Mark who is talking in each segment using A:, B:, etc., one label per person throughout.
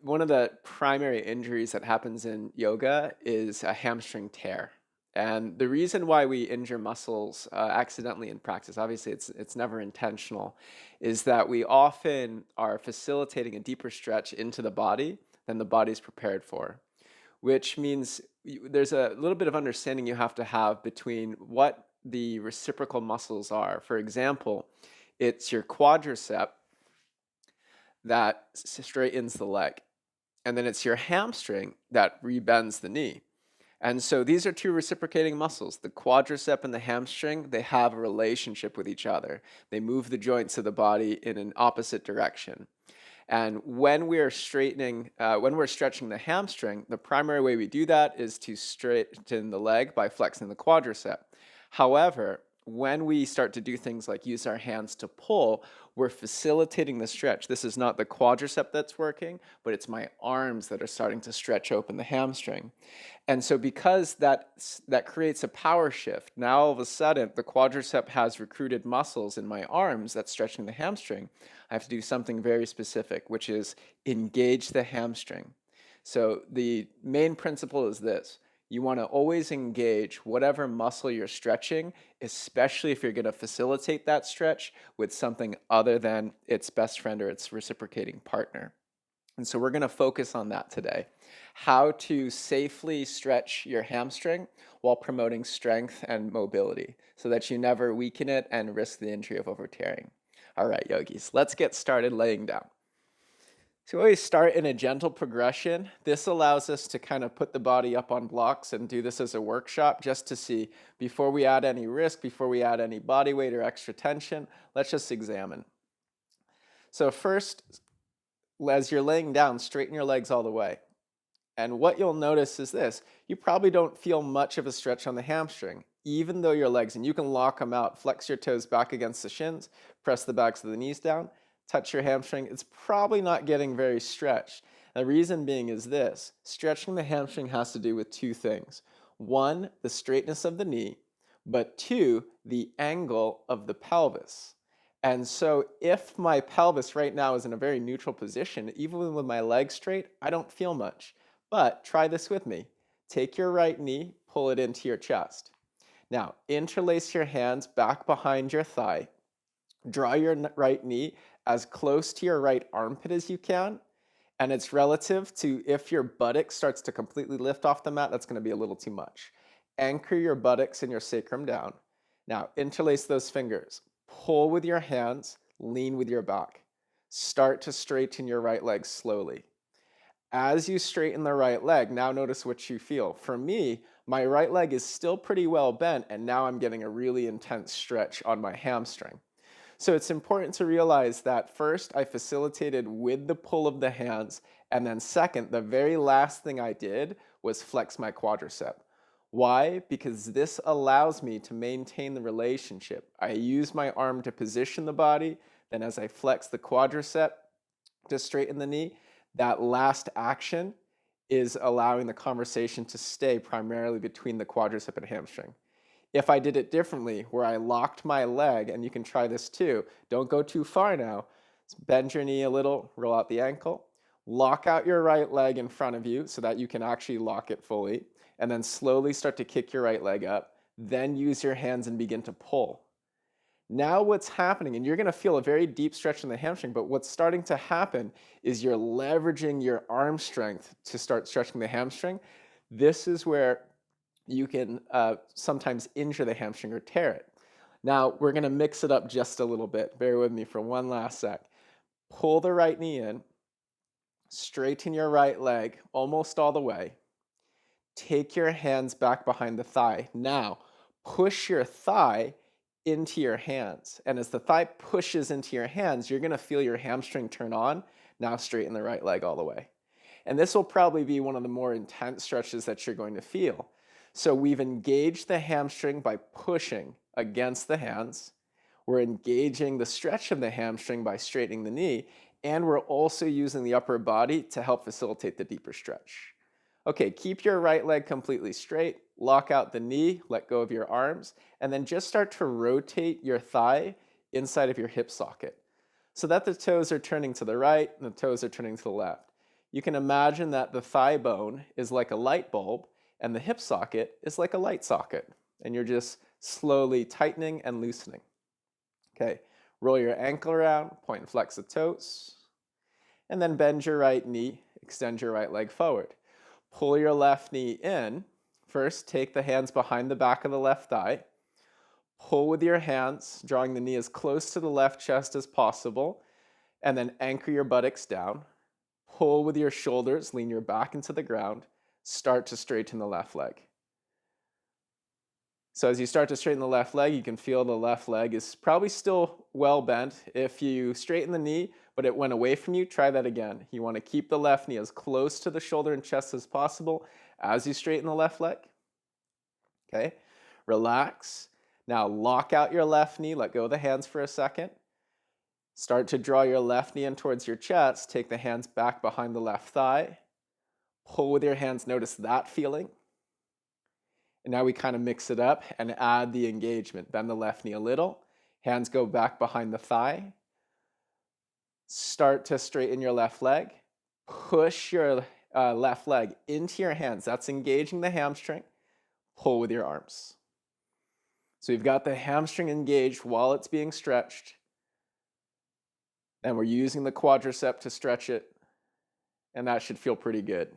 A: One of the primary injuries that happens in yoga is a hamstring tear. And the reason why we injure muscles accidentally in practice, obviously it's never intentional, is that we often are facilitating a deeper stretch into the body than the body's prepared for, which means there's a little bit of understanding you have to have between what the reciprocal muscles are. For example, it's your quadricep that straightens the leg, and then it's your hamstring that rebends the knee. And so these are two reciprocating muscles. The quadricep and the hamstring, they have a relationship with each other. They move the joints of the body in an opposite direction. And when we're stretching the hamstring, the primary way we do that is to straighten the leg by flexing the quadricep. However, when we start to do things like use our hands to pull, we're facilitating the stretch. This is not the quadricep that's working, but it's my arms that are starting to stretch open the hamstring. And so because that creates a power shift, now all of a sudden the quadricep has recruited muscles in my arms that's stretching the hamstring. I have to do something very specific, which is engage the hamstring. So the main principle is this. You want to always engage whatever muscle you're stretching, especially if you're going to facilitate that stretch with something other than its best friend or its reciprocating partner. And so we're going to focus on that today. How to safely stretch your hamstring while promoting strength and mobility so that you never weaken it and risk the injury of over tearing. All right, yogis, let's get started laying down. So we always start in a gentle progression. This allows us to kind of put the body up on blocks and do this as a workshop just to see, before we add any risk, before we add any body weight or extra tension, let's just examine. So first, as you're laying down, straighten your legs all the way. And what you'll notice is this. You probably don't feel much of a stretch on the hamstring, even though your legs, and you can lock them out, flex your toes back against the shins, press the backs of the knees down, touch your hamstring. It's probably not getting very stretched. The reason being is this. Stretching the hamstring has to do with two things. One, the straightness of the knee, but two, the angle of the pelvis. And so if my pelvis right now is in a very neutral position, even with my legs straight, I don't feel much. But try this with me. Take your right knee, pull it into your chest. Now, interlace your hands back behind your thigh. Draw your right knee as close to your right armpit as you can. And it's relative to if your buttock starts to completely lift off the mat, that's going to be a little too much. Anchor your buttocks and your sacrum down. Now, interlace those fingers. Pull with your hands, lean with your back. Start to straighten your right leg slowly. As you straighten the right leg, now notice what you feel. For me, my right leg is still pretty well bent, and now I'm getting a really intense stretch on my hamstring. So it's important to realize that first, I facilitated with the pull of the hands, and then second, the very last thing I did was flex my quadricep. Why? Because this allows me to maintain the relationship. I use my arm to position the body, then as I flex the quadricep to straighten the knee, that last action is allowing the conversation to stay primarily between the quadricep and hamstring. If I did it differently, where I locked my leg, and you can try this too, don't go too far now, bend your knee a little, roll out the ankle, lock out your right leg in front of you so that you can actually lock it fully, and then slowly start to kick your right leg up, then use your hands and begin to pull. Now what's happening, and you're going to feel a very deep stretch in the hamstring, but what's starting to happen is you're leveraging your arm strength to start stretching the hamstring. This is where you can sometimes injure the hamstring or tear it. Now we're going to mix it up just a little bit. Bear with me for one last sec. Pull the right knee in, straighten your right leg almost all the way. Take your hands back behind the thigh. Now push your thigh into your hands. And as the thigh pushes into your hands, you're going to feel your hamstring turn on. Now straighten the right leg all the way. And this will probably be one of the more intense stretches that you're going to feel. So we've engaged the hamstring by pushing against the hands. We're engaging the stretch of the hamstring by straightening the knee. And we're also using the upper body to help facilitate the deeper stretch. Okay, keep your right leg completely straight, lock out the knee, let go of your arms, and then just start to rotate your thigh inside of your hip socket so that the toes are turning to the right and the toes are turning to the left. you can imagine that the thigh bone is like a light bulb and the hip socket is like a light socket. And you're just slowly tightening and loosening. Okay, roll your ankle around, point and flex the toes, and then bend your right knee, extend your right leg forward. Pull your left knee in. First, take the hands behind the back of the left thigh. Pull with your hands, drawing the knee as close to the left chest as possible, and then anchor your buttocks down. Pull with your shoulders, lean your back into the ground. Start to straighten the left leg. So as you start to straighten the left leg, you can feel the left leg is probably still well bent. If you straighten the knee, but it went away from you, try that again. You want to keep the left knee as close to the shoulder and chest as possible as you straighten the left leg. Okay, relax. Now lock out your left knee, let go of the hands for a second. Start to draw your left knee in towards your chest. Take the hands back behind the left thigh. Pull with your hands, notice that feeling. And now we kind of mix it up and add the engagement. Bend the left knee a little. Hands go back behind the thigh. Start to straighten your left leg. Push your left leg into your hands. That's engaging the hamstring. Pull with your arms. So we've got the hamstring engaged while it's being stretched. And we're using the quadricep to stretch it. And that should feel pretty good.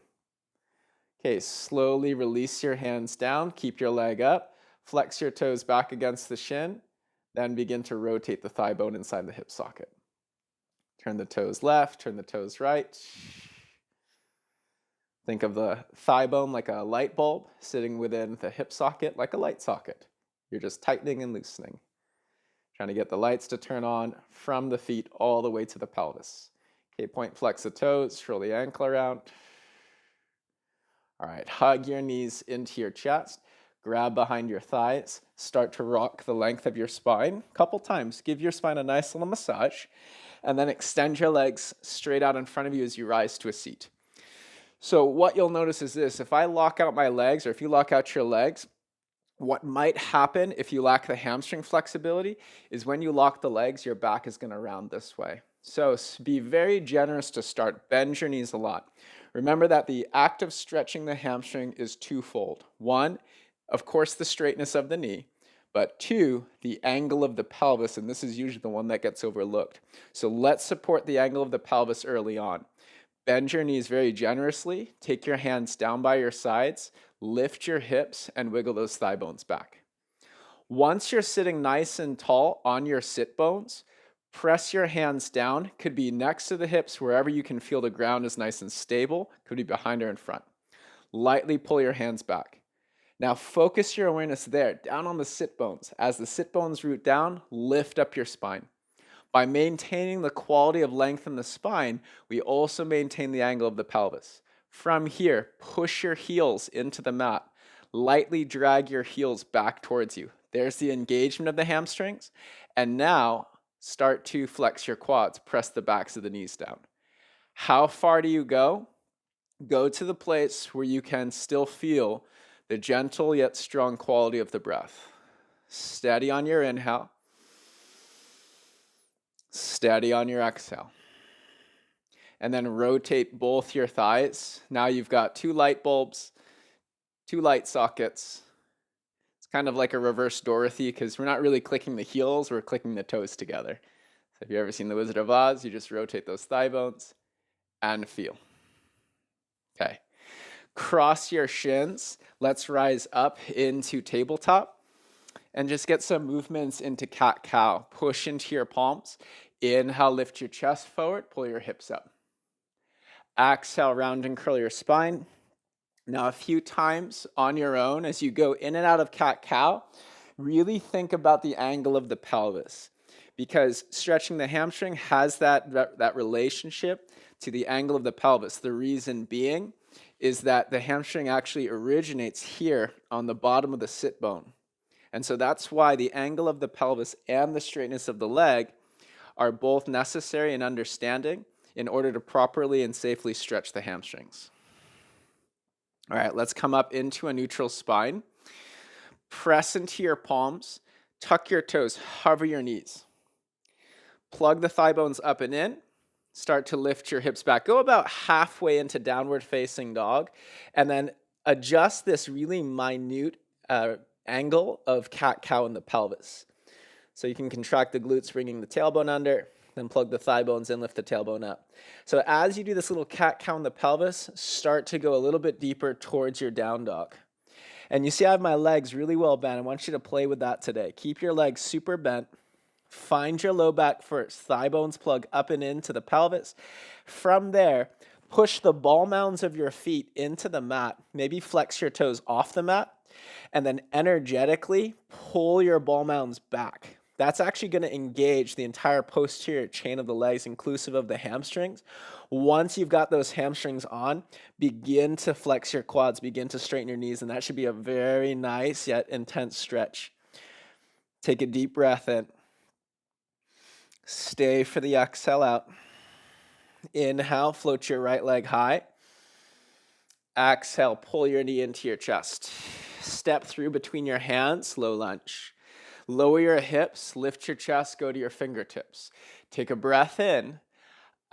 A: Okay, slowly release your hands down, keep your leg up, flex your toes back against the shin, then begin to rotate the thigh bone inside the hip socket. Turn the toes left, turn the toes right. Think of the thigh bone like a light bulb sitting within the hip socket like a light socket. You're just tightening and loosening. Trying to get the lights to turn on from the feet all the way to the pelvis. Okay, point, flex the toes, roll the ankle around. All right, hug your knees into your chest, grab behind your thighs, start to rock the length of your spine a couple times. Give your spine a nice little massage, and then extend your legs straight out in front of you as you rise to a seat. So what you'll notice is this: if I lock out my legs, or if you lock out your legs, what might happen if you lack the hamstring flexibility is when you lock the legs, your back is going to round this way. So be very generous to start. Bend your knees a lot. Remember that the act of stretching the hamstring is twofold. One, of course, the straightness of the knee, but two, the angle of the pelvis, and this is usually the one that gets overlooked. So let's support the angle of the pelvis early on. Bend your knees very generously, take your hands down by your sides, lift your hips, and wiggle those thigh bones back. Once you're sitting nice and tall on your sit bones, press your hands down, could be next to the hips, wherever you can feel the ground is nice and stable, could be behind or in front. Lightly pull your hands back. Now focus your awareness there, down on the sit bones. As the sit bones root down, lift up your spine. By maintaining the quality of length in the spine, we also maintain the angle of the pelvis. From here, push your heels into the mat. Lightly drag your heels back towards you. There's the engagement of the hamstrings. And now, start to flex your quads. Press the backs of the knees down. How far do you go? Go to the place where you can still feel the gentle yet strong quality of the breath. Steady on your inhale. Steady on your exhale. And then rotate both your thighs. Now you've got two light bulbs, two light sockets. It's kind of like a reverse Dorothy because we're not really clicking the heels, we're clicking the toes together. So if you've ever seen The Wizard of Oz, you just rotate those thigh bones and feel. Okay. Cross your shins. Let's rise up into tabletop and just get some movements into cat-cow. Push into your palms. Inhale, lift your chest forward, pull your hips up. Exhale, round and curl your spine. Now a few times on your own as you go in and out of cat-cow, really think about the angle of the pelvis because stretching the hamstring has that relationship to the angle of the pelvis. The reason being is that the hamstring actually originates here on the bottom of the sit bone. And so that's why the angle of the pelvis and the straightness of the leg are both necessary in understanding in order to properly and safely stretch the hamstrings. All right, let's come up into a neutral spine. Press into your palms, tuck your toes, hover your knees. Plug the thigh bones up and in. start to lift your hips back. Go about halfway into downward facing dog, and then adjust this really minute angle of cat-cow in the pelvis. So you can contract the glutes, bringing the tailbone under, then plug the thigh bones in, lift the tailbone up. So as you do this little cat-cow in the pelvis, start to go a little bit deeper towards your down dog. And you see I have my legs really well bent. I want you to play with that today. Keep your legs super bent. Find your low back first. Thigh bones plug up and into the pelvis. From there, push the ball mounds of your feet into the mat. Maybe flex your toes off the mat. And then energetically pull your ball mounds back. That's actually going to engage the entire posterior chain of the legs, inclusive of the hamstrings. Once you've got those hamstrings on, begin to flex your quads, begin to straighten your knees, and that should be a very nice yet intense stretch. Take a deep breath in. Stay for the exhale out. Inhale, float your right leg high. Exhale, pull your knee into your chest. Step through between your hands, low lunge. Lower your hips, lift your chest, go to your fingertips. Take a breath in.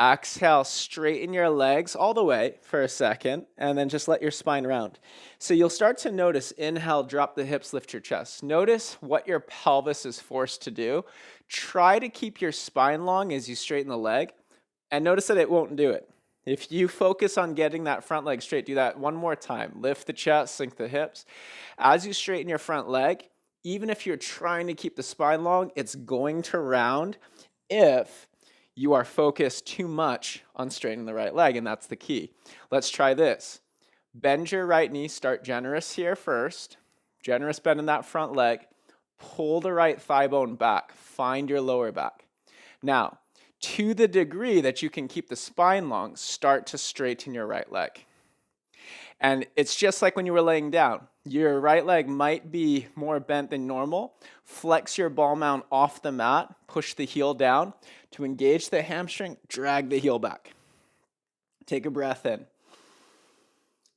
A: Exhale, straighten your legs all the way for a second, and then just let your spine round. So you'll start to notice, inhale, drop the hips, lift your chest. Notice what your pelvis is forced to do. Try to keep your spine long as you straighten the leg, and notice that it won't do it. If you focus on getting that front leg straight, do that one more time. Lift the chest, sink the hips. As you straighten your front leg, even if you're trying to keep the spine long, it's going to round if you are focused too much on straightening the right leg, and that's the key. Let's try this. Bend your right knee, start generous here first. Generous bend in that front leg. Pull the right thigh bone back. Find your lower back. Now, to the degree that you can keep the spine long, start to straighten your right leg. And it's just like when you were laying down. Your right leg might be more bent than normal. Flex your ball mount off the mat. Push the heel down. To engage the hamstring, drag the heel back. Take a breath in.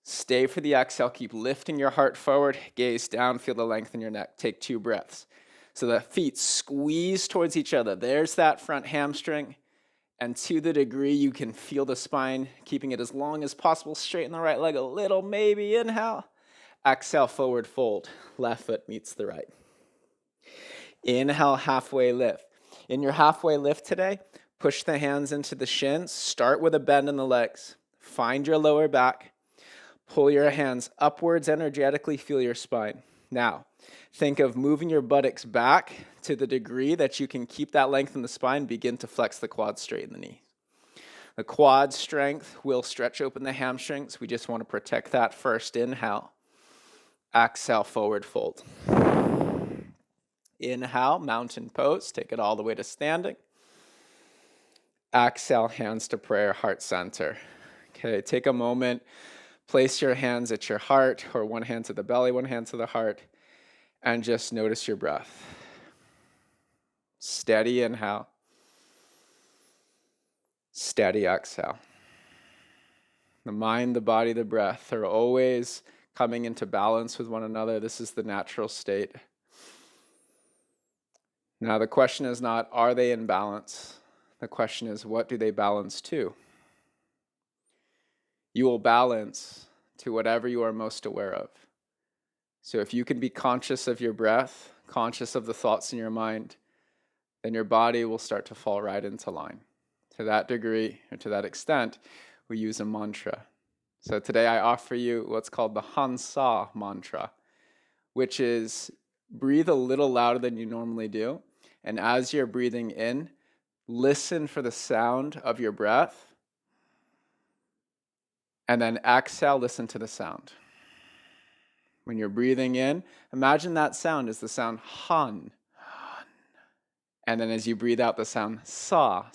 A: Stay for the exhale. Keep lifting your heart forward. Gaze down. Feel the length in your neck. Take 2 breaths. So the feet squeeze towards each other. There's that front hamstring. And to the degree you can feel the spine, keeping it as long as possible, straighten the right leg a little, maybe inhale. Exhale, forward fold. Left foot meets the right. Inhale, halfway lift. In your halfway lift today, push the hands into the shins. Start with a bend in the legs. Find your lower back. Pull your hands upwards energetically, feel your spine. Now, think of moving your buttocks back to the degree that you can keep that length in the spine. Begin to flex the quads, straighten the knee. The quad strength will stretch open the hamstrings. We just want to protect that first. Inhale. Exhale, forward fold. Inhale, mountain pose. Take it all the way to standing. Exhale, hands to prayer, heart center. Okay, take a moment. Place your hands at your heart, or one hand to the belly, one hand to the heart, and just notice your breath. Steady inhale. Steady exhale. The mind, the body, the breath are always coming into balance with one another. This is the natural state. Now, the question is not, are they in balance? The question is, what do they balance to? You will balance to whatever you are most aware of. So if you can be conscious of your breath, conscious of the thoughts in your mind, then your body will start to fall right into line. To that degree, or to that extent, we use a mantra. So today I offer you what's called the Hansa mantra, which is breathe a little louder than you normally do. And as you're breathing in, listen for the sound of your breath. And then exhale, listen to the sound. When you're breathing in, imagine that sound is the sound Han. And then as you breathe out, the sound Sa.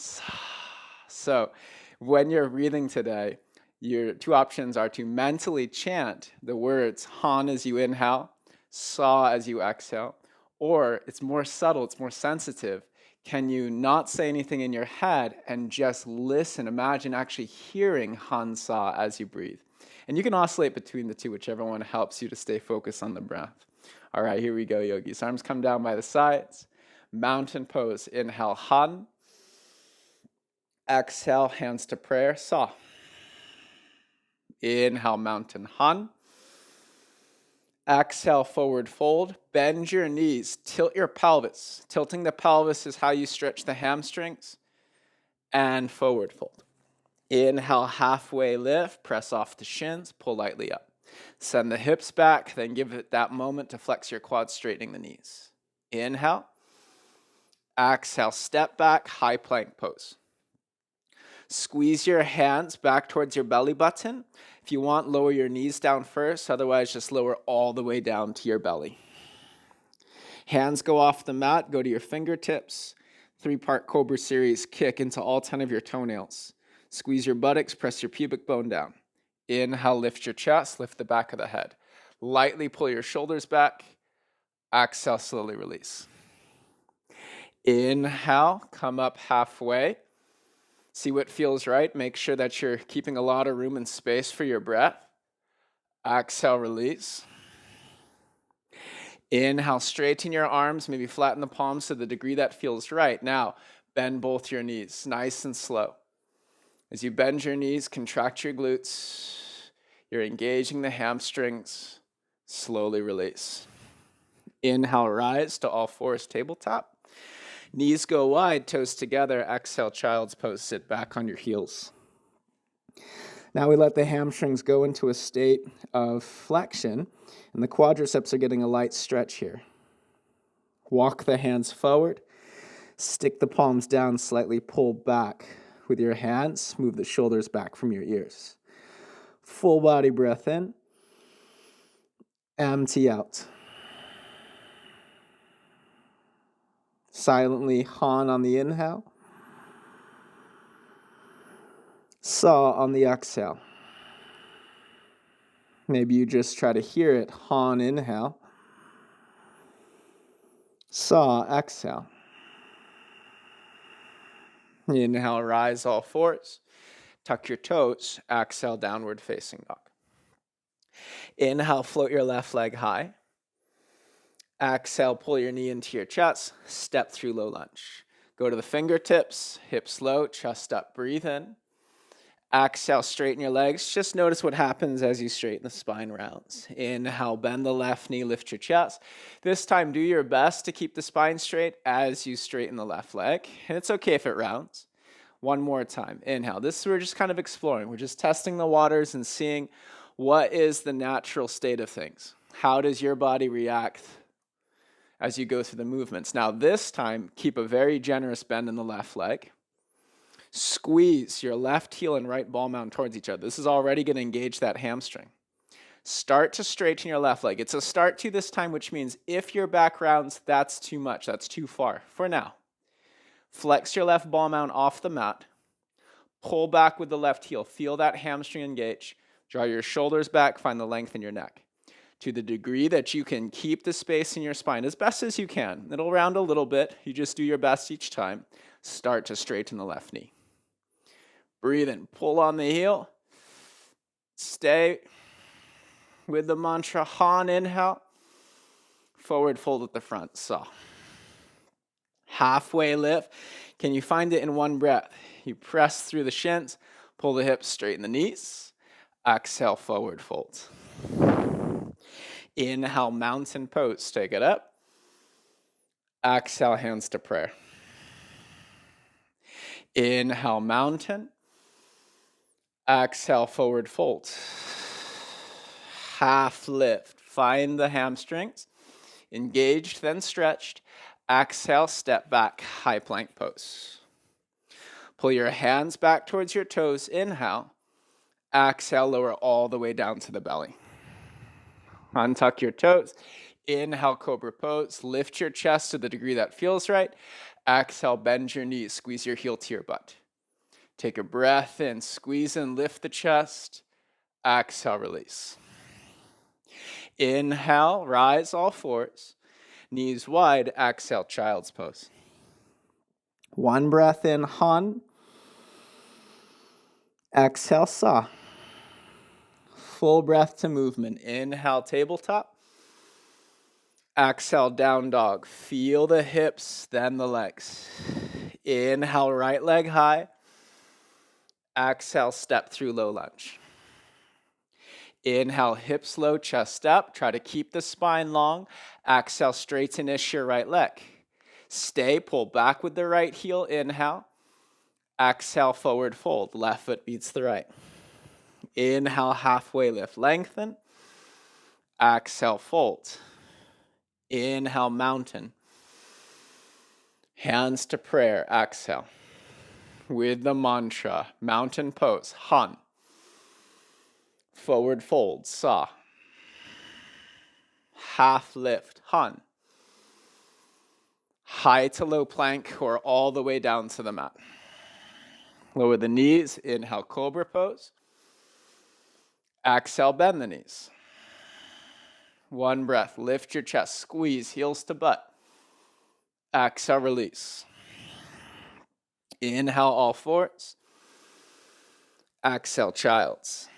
A: So when you're breathing today, your 2 options are to mentally chant the words Han as you inhale, Sa as you exhale, or it's more subtle, it's more sensitive. Can you not say anything in your head and just listen? Imagine actually hearing Han Sa as you breathe. And you can oscillate between the 2, whichever one helps you to stay focused on the breath. All right, here we go, yogis. Arms come down by the sides. Mountain pose. Inhale, Han. Exhale, hands to prayer, saw. Inhale, mountain Han. Exhale, forward fold. Bend your knees, tilt your pelvis. Tilting the pelvis is how you stretch the hamstrings. And forward fold. Inhale, halfway lift, press off the shins, pull lightly up. Send the hips back, then give it that moment to flex your quads, straightening the knees. Inhale. Exhale, step back, high plank pose. Squeeze your hands back towards your belly button. If you want, lower your knees down first. Otherwise, just lower all the way down to your belly. Hands go off the mat, go to your fingertips. 3-part Cobra series, kick into all 10 of your toenails. Squeeze your buttocks, press your pubic bone down. Inhale, lift your chest, lift the back of the head. Lightly pull your shoulders back. Exhale, slowly release. Inhale, come up halfway. See what feels right. Make sure that you're keeping a lot of room and space for your breath. Exhale, release. Inhale, straighten your arms, maybe flatten the palms to the degree that feels right. Now, bend both your knees, nice and slow. As you bend your knees, contract your glutes. You're engaging the hamstrings. Slowly release. Inhale, rise to all fours, tabletop. Knees go wide, toes together. Exhale, child's pose. Sit back on your heels. Now we let the hamstrings go into a state of flexion, and the quadriceps are getting a light stretch here. Walk the hands forward. Stick the palms down, slightly pull back with your hands. Move the shoulders back from your ears. Full body breath in. Empty out. Silently Han on the inhale. Saw on the exhale. Maybe you just try to hear it. Han, inhale. Saw, exhale. Inhale, rise all fours. Tuck your toes. Exhale, downward facing dog. Inhale, float your left leg high. Exhale, pull your knee into your chest. Step through low lunge. Go to the fingertips, hips low, chest up, breathe in. Exhale, straighten your legs. Just notice what happens as you straighten the spine rounds. Inhale, bend the left knee, lift your chest. This time, do your best to keep the spine straight as you straighten the left leg. And it's okay if it rounds. One more time. Inhale. We're just kind of exploring. We're just testing the waters and seeing what is the natural state of things. How does your body react as you go through the movements? Now, this time, keep a very generous bend in the left leg. Squeeze your left heel and right ball mound towards each other. This is already going to engage that hamstring. Start to straighten your left leg. It's a start to this time, which means if your back rounds, that's too much. That's too far for now. Flex your left ball mound off the mat. Pull back with the left heel. Feel that hamstring engage. Draw your shoulders back. Find the length in your neck. To the degree that you can keep the space in your spine as best as you can. It'll round a little bit. You just do your best each time. Start to straighten the left knee. Breathe in. Pull on the heel. Stay with the mantra Han, inhale. Forward fold at the front. Saw. Halfway lift. Can you find it in one breath? You press through the shins. Pull the hips, straighten the knees. Exhale, forward fold. Inhale, mountain pose. Take it up. Exhale, hands to prayer. Inhale, mountain. Exhale, forward fold. Half lift. Find the hamstrings. Engaged, then stretched. Exhale, step back, high plank pose. Pull your hands back towards your toes. Inhale. Exhale, lower all the way down to the belly. Untuck your toes. Inhale, cobra pose. Lift your chest to the degree that feels right. Exhale, bend your knees. Squeeze your heel to your butt. Take a breath in. Squeeze and lift the chest. Exhale, release. Inhale, rise all fours. Knees wide. Exhale, child's pose. One breath in, Han. Exhale, Sa. Full breath to movement. Inhale, tabletop. Exhale, down dog. Feel the hips, then the legs. Inhale, right leg high. Exhale, step through low lunge. Inhale, hips low, chest up. Try to keep the spine long. Exhale, straighten-ish your right leg. Stay, pull back with the right heel. Inhale. Exhale, forward fold. Left foot meets the right. Inhale, halfway lift, lengthen. Exhale, fold. Inhale, mountain. Hands to prayer. Exhale. With the mantra, mountain pose, Han. Forward fold, Sa. Half lift, Han. High to low plank or all the way down to the mat. Lower the knees, inhale, cobra pose. Exhale, bend the knees. One breath, lift your chest, squeeze, heels to butt. Exhale, release. Inhale, all fours. Exhale, child's.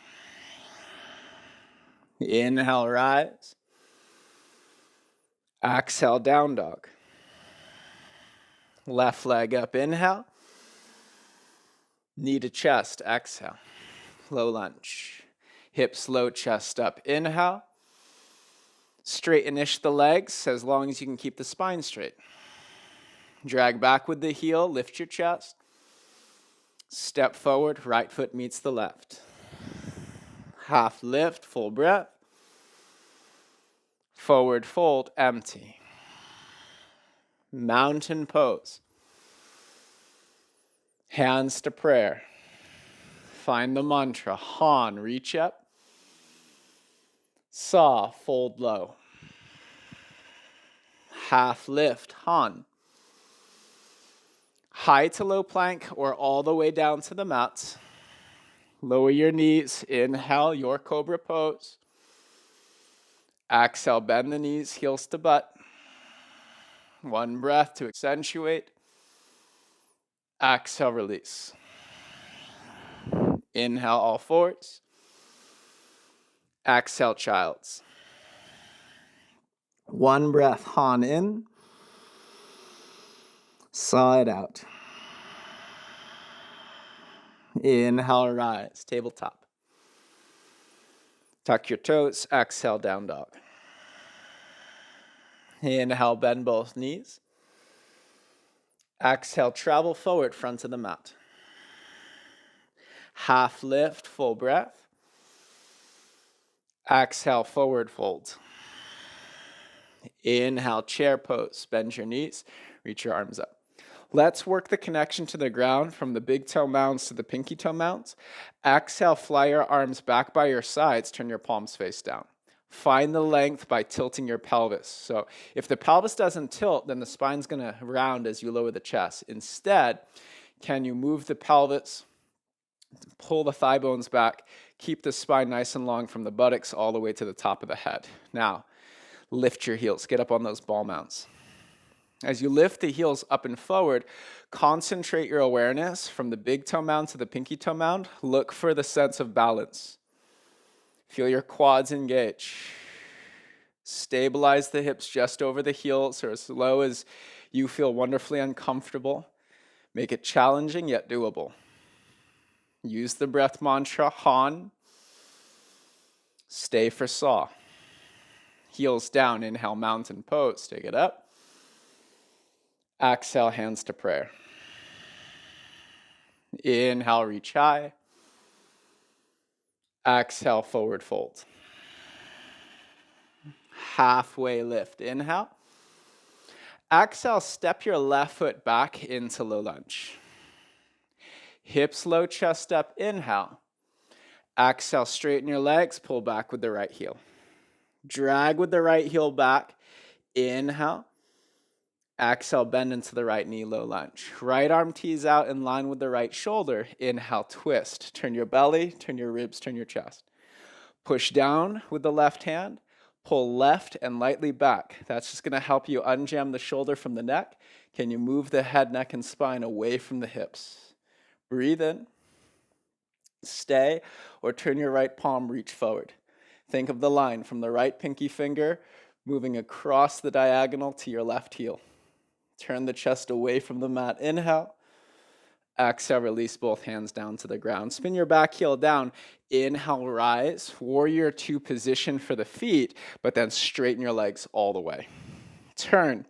A: Inhale, rise. Exhale, down dog. Left leg up, inhale. Knee to chest, exhale. Low lunge. Hips low, chest up, inhale. Straighten-ish the legs as long as you can keep the spine straight. Drag back with the heel, lift your chest. Step forward, right foot meets the left. Half lift, full breath. Forward fold, empty. Mountain pose. Hands to prayer. Find the mantra, Han, reach up. Sa, fold low. Half lift, Han. High to low plank or all the way down to the mat. Lower your knees, inhale, your cobra pose. Exhale, bend the knees, heels to butt. One breath to accentuate. Exhale, release. Inhale, all fours. Exhale, child's. One breath, Han in. Saw it out. Inhale, rise, tabletop. Tuck your toes, exhale, down dog. Inhale, bend both knees. Exhale, travel forward, front of the mat. Half lift, full breath. Exhale, forward fold. Inhale, chair pose, bend your knees, reach your arms up. Let's work the connection to the ground from the big toe mounds to the pinky toe mounds. Exhale, fly your arms back by your sides, turn your palms face down. Find the length by tilting your pelvis. So if the pelvis doesn't tilt, then the spine's gonna round as you lower the chest. Instead, can you move the pelvis, pull the thigh bones back, keep the spine nice and long from the buttocks all the way to the top of the head. Now, lift your heels, get up on those ball mounts. As you lift the heels up and forward, concentrate your awareness from the big toe mound to the pinky toe mound. Look for the sense of balance. Feel your quads engage. Stabilize the hips just over the heels or as low as you feel wonderfully uncomfortable. Make it challenging yet doable. Use the breath mantra, Han. Stay for Saw. Heels down, inhale, mountain pose. Take it up. Exhale, hands to prayer. Inhale, reach high. Exhale, forward fold. Halfway lift, inhale. Exhale, step your left foot back into low lunge. Hips low, chest up, inhale. Exhale, straighten your legs, pull back with the right heel. Drag with the right heel back, inhale. Exhale, bend into the right knee, low lunge. Right arm tees out in line with the right shoulder. Inhale, twist. Turn your belly, turn your ribs, turn your chest. Push down with the left hand. Pull left and lightly back. That's just going to help you unjam the shoulder from the neck. Can you move the head, neck, and spine away from the hips? Breathe in. Stay, or turn your right palm, reach forward. Think of the line from the right pinky finger moving across the diagonal to your left heel. Turn the chest away from the mat. Inhale. Exhale, release both hands down to the ground. Spin your back heel down. Inhale, rise. Warrior two position for the feet, but then straighten your legs all the way. Turn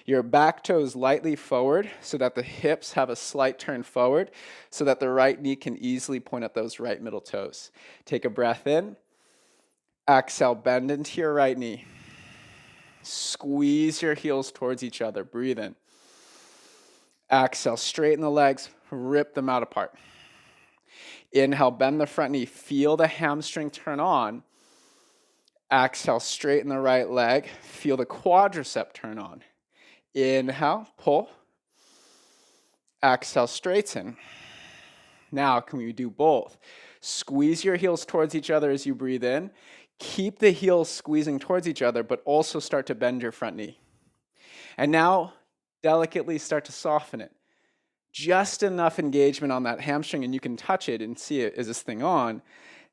A: your back toes lightly forward so that the hips have a slight turn forward so that the right knee can easily point at those right middle toes. Take a breath in. Exhale, bend into your right knee. Squeeze your heels towards each other. Breathe in. Exhale, straighten the legs, rip them out apart. Inhale, bend the front knee. Feel the hamstring turn on. Exhale, straighten the right leg. Feel the quadricep turn on. Inhale, pull. Exhale, straighten. Now, can we do both? Squeeze your heels towards each other as you breathe in. Keep the heels squeezing towards each other, but also start to bend your front knee. And now, delicately start to soften it. Just enough engagement on that hamstring, and you can touch it and see it. Is this thing on?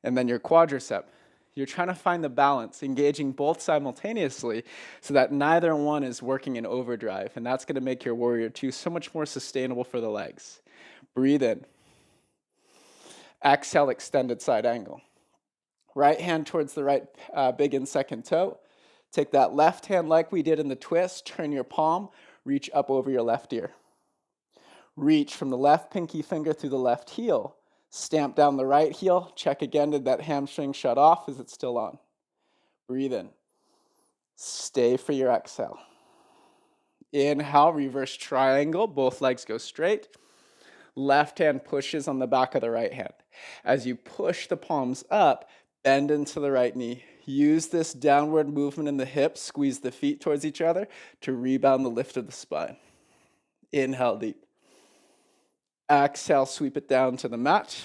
A: And then your quadricep. You're trying to find the balance, engaging both simultaneously so that neither one is working in overdrive. And that's going to make your warrior two so much more sustainable for the legs. Breathe in. Exhale, extended side angle. Right hand towards the right big and second toe. Take that left hand like we did in the twist. Turn your palm. Reach up over your left ear. Reach from the left pinky finger through the left heel. Stamp down the right heel. Check again, did that hamstring shut off? Is it still on? Breathe in. Stay for your exhale. Inhale, reverse triangle. Both legs go straight. Left hand pushes on the back of the right hand. As you push the palms up, bend into the right knee. Use this downward movement in the hips. Squeeze the feet towards each other to rebound the lift of the spine. Inhale deep. Exhale, sweep it down to the mat.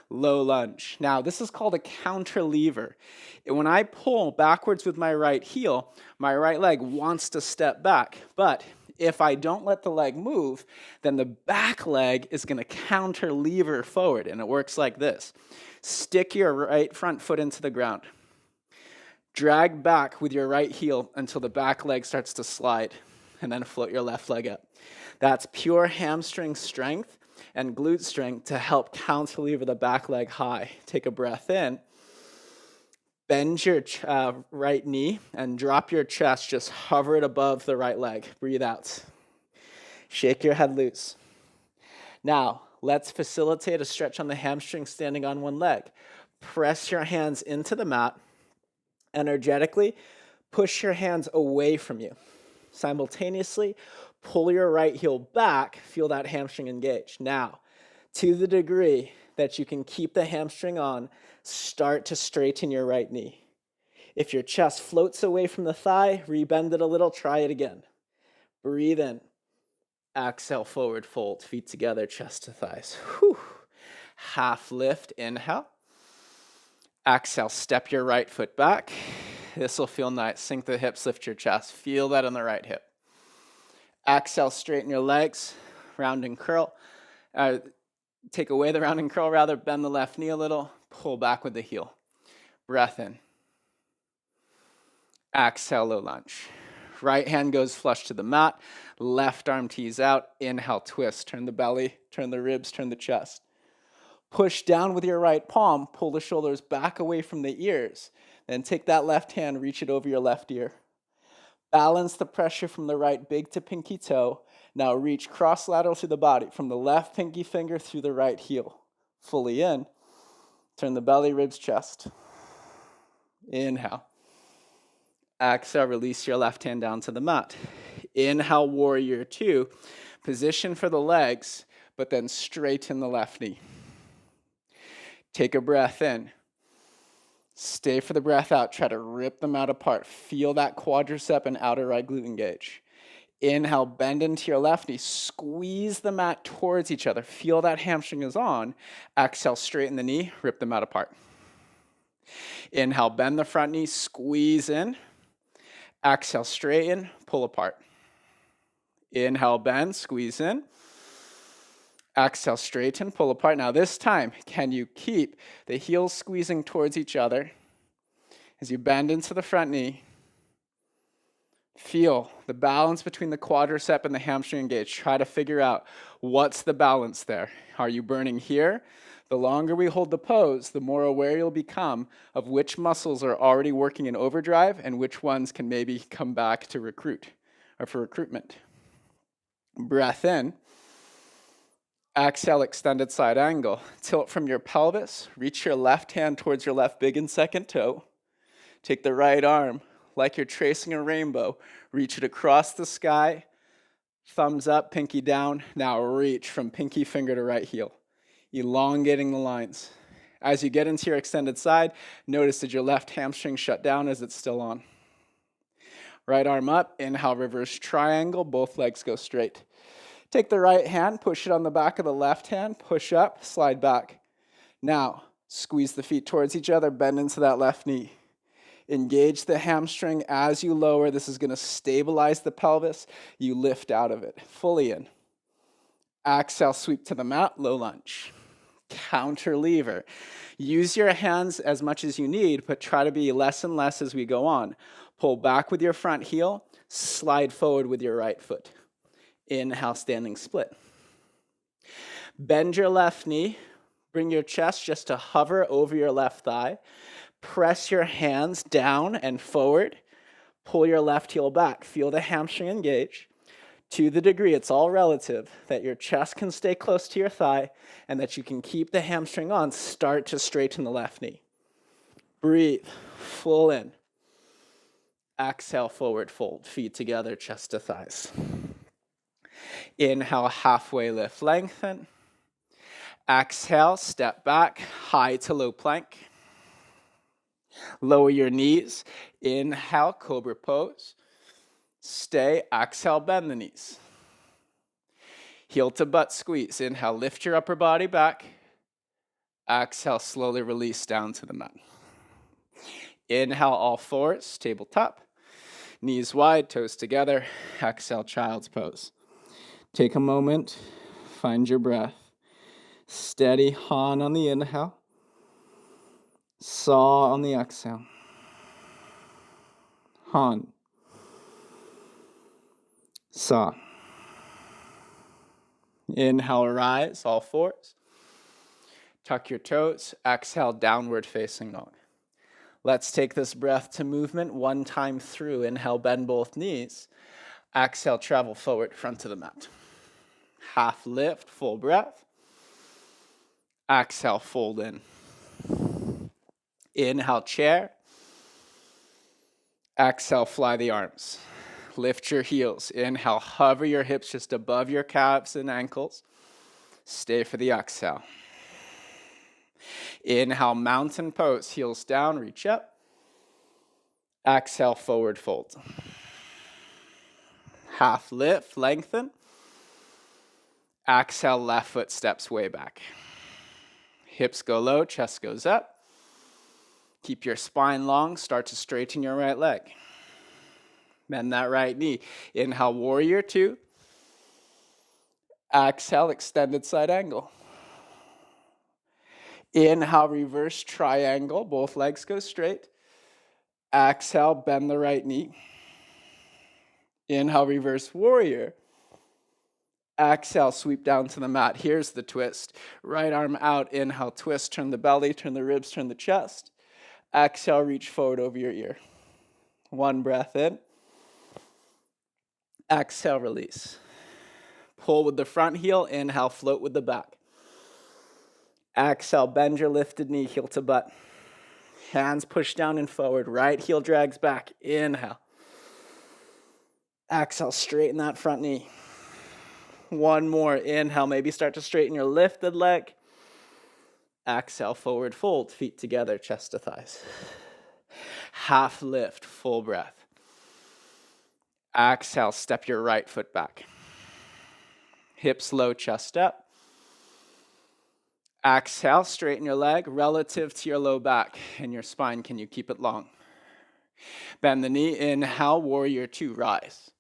A: Low lunge. Now, this is called a counter lever. And when I pull backwards with my right heel, my right leg wants to step back. But if I don't let the leg move, then the back leg is going to counter lever forward. And it works like this. Stick your right front foot into the ground. Drag back with your right heel until the back leg starts to slide. And then float your left leg up. That's pure hamstring strength and glute strength to help counterlever the back leg high. Take a breath in. Bend your right knee and drop your chest. Just hover it above the right leg. Breathe out. Shake your head loose. Now, let's facilitate a stretch on the hamstring standing on one leg. Press your hands into the mat. Energetically, push your hands away from you. Simultaneously, pull your right heel back, feel that hamstring engage. Now, to the degree that you can keep the hamstring on, start to straighten your right knee. If your chest floats away from the thigh, rebend it a little, try it again. Breathe in. Exhale, forward fold, feet together, chest to thighs. Whew. Half lift, inhale. Exhale, step your right foot back. This will feel nice. Sink the hips, lift your chest. Feel that on the right hip. Exhale, straighten your legs, round and curl. Take away the round and curl, rather, bend the left knee a little, pull back with the heel. Breath in. Exhale, low lunge. Right hand goes flush to the mat, left arm tees out, inhale, twist. Turn the belly, turn the ribs, turn the chest. Push down with your right palm, pull the shoulders back away from the ears. Then take that left hand, reach it over your left ear. Balance the pressure from the right big to pinky toe. Now reach cross-lateral through the body, from the left pinky finger through the right heel. Fully in. Turn the belly, ribs, chest. Inhale. Exhale, release your left hand down to the mat. Inhale, warrior two. Position for the legs, but then straighten the left knee. Take a breath in. Stay for the breath out. Try to rip them out apart. Feel that quadricep and outer right glute engage. Inhale, bend into your left knee. Squeeze the mat towards each other. Feel that hamstring is on. Exhale, straighten the knee. Rip them out apart. Inhale, bend the front knee. Squeeze in. Exhale, straighten. Pull apart. Inhale, bend. Squeeze in. Exhale, straighten, pull apart. Now this time, can you keep the heels squeezing towards each other as you bend into the front knee?
B: Feel the balance between the quadricep and the hamstring engaged. Try to figure out what's the balance there. Are you burning here? The longer we hold the pose, the more aware you'll become of which muscles are already working in overdrive and which ones can maybe come back to recruit or for recruitment. Breath in. Exhale, extended side angle. Tilt from your pelvis. Reach your left hand towards your left big and second toe. Take the right arm, like you're tracing a rainbow. Reach it across the sky. Thumbs up, pinky down. Now reach from pinky finger to right heel, elongating the lines. As you get into your extended side, notice that your left hamstring shut down as it's still on. Right arm up, inhale, reverse triangle, both legs go straight. Take the right hand, push it on the back of the left hand, push up, slide back. Now, squeeze the feet towards each other, bend into that left knee. Engage the hamstring as you lower. This is going to stabilize the pelvis. You lift out of it, fully in. Exhale, sweep to the mat, low lunge. Counter lever. Use your hands as much as you need, but try to be less and less as we go on. Pull back with your front heel, slide forward with your right foot. Inhale, standing split. Bend your left knee. Bring your chest just to hover over your left thigh. Press your hands down and forward. Pull your left heel back. Feel the hamstring engage. To the degree, it's all relative, that your chest can stay close to your thigh and that you can keep the hamstring on, start to straighten the left knee. Breathe, full in. Exhale, forward fold, feet together, chest to thighs. Inhale, halfway lift, lengthen. Exhale, step back, high to low plank. Lower your knees. Inhale, cobra pose. Stay, exhale, bend the knees. Heel to butt squeeze. Inhale, lift your upper body back. Exhale, slowly release down to the mat. Inhale, all fours, tabletop. Knees wide, toes together. Exhale, child's pose. Take a moment, find your breath. Steady Han on the inhale. Saw on the exhale. Han. Saw. Inhale, rise, all fours. Tuck your toes. Exhale, downward facing dog. Let's take this breath to movement one time through. Inhale, bend both knees. Exhale, travel forward, front to the mat. Half lift, full breath. Exhale, fold in. Inhale, chair. Exhale, fly the arms. Lift your heels. Inhale, hover your hips just above your calves and ankles. Stay for the exhale. Inhale, mountain pose. Heels down, reach up. Exhale, forward fold. Half lift, lengthen. Exhale, left foot steps way back. Hips go low, chest goes up. Keep your spine long. Start to straighten your right leg. Bend that right knee. Inhale, warrior two. Exhale, extended side angle. Inhale, reverse triangle. Both legs go straight. Exhale, bend the right knee. Inhale, reverse warrior. Exhale, sweep down to the mat. Here's the twist. Right arm out. Inhale, twist. Turn the belly, turn the ribs, turn the chest. Exhale, reach forward over your ear. One breath in. Exhale, release. Pull with the front heel. Inhale, float with the back. Exhale, bend your lifted knee, heel to butt. Hands push down and forward. Right heel drags back. Inhale. Exhale, straighten that front knee. One more. Inhale, maybe start to straighten your lifted leg. Exhale, forward fold, feet together, chest to thighs. Half lift, full breath. Exhale, step your right foot back. Hips low, chest up. Exhale, straighten your leg relative to your low back and your spine. Can you keep it long? Bend the knee. Inhale, warrior two, rise.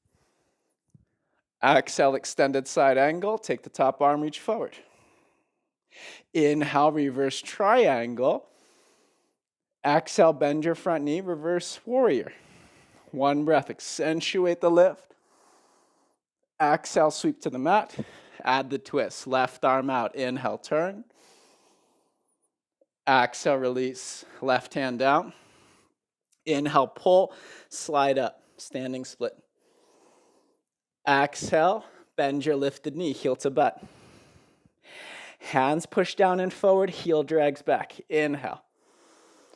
B: Exhale, extended side angle. Take the top arm, reach forward. Inhale, reverse triangle. Exhale, bend your front knee, reverse warrior. One breath, accentuate the lift. Exhale, sweep to the mat. Add the twist. Left arm out. Inhale, turn. Exhale, release. Left hand down. Inhale, pull. Slide up. Standing split. Exhale, bend your lifted knee. Heel to butt. Hands push down and forward. Heel drags back. Inhale.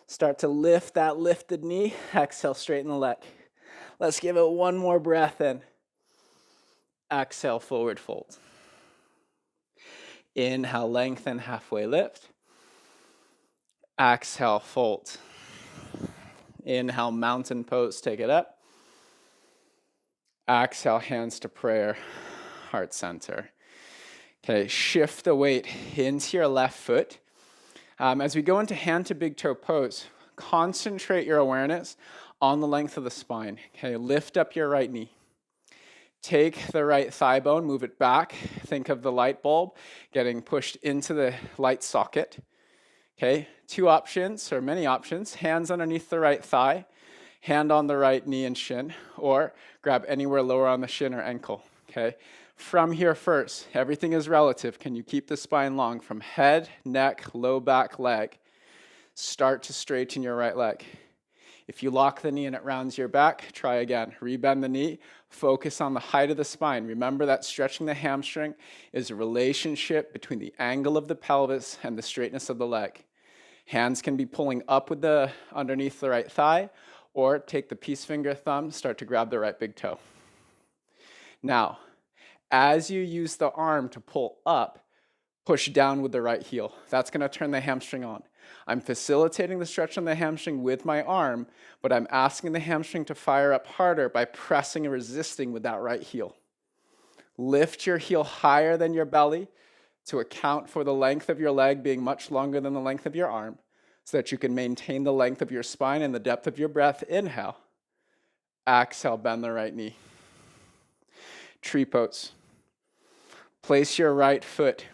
B: Start to lift that lifted knee. Exhale, straighten the leg. Let's give it one more breath in. Exhale, forward fold. Inhale, lengthen, halfway lift. Exhale, fold. Inhale, mountain pose, take it up. Exhale, hands to prayer, heart center. Okay, shift the weight into your left foot. As we go into hand to big toe pose, concentrate your awareness on the length of the spine. Okay, lift up your right knee. Take the right thigh bone, move it back. Think of the light bulb getting pushed into the light socket. Okay, two options, or many options. Hands underneath the right thigh, hand on the right knee and shin, or grab anywhere lower on the shin or ankle. Okay, from here first, everything is relative. Can you keep the spine long from head, neck, low back, leg? Start to straighten your right leg. If you lock the knee and it rounds your back, try again. Rebend the knee, focus on the height of the spine. Remember that stretching the hamstring is a relationship between the angle of the pelvis and the straightness of the leg. Hands can be pulling up with the underneath the right thigh, or take the peace finger thumb, start to grab the right big toe. Now, as you use the arm to pull up, push down with the right heel. That's going to turn the hamstring on. I'm facilitating the stretch on the hamstring with my arm, but I'm asking the hamstring to fire up harder by pressing and resisting with that right heel. Lift your heel higher than your belly to account for the length of your leg being much longer than the length of your arm, so that you can maintain the length of your spine and the depth of your breath. Inhale. Exhale, bend the right knee. Tree pose. Place your right foot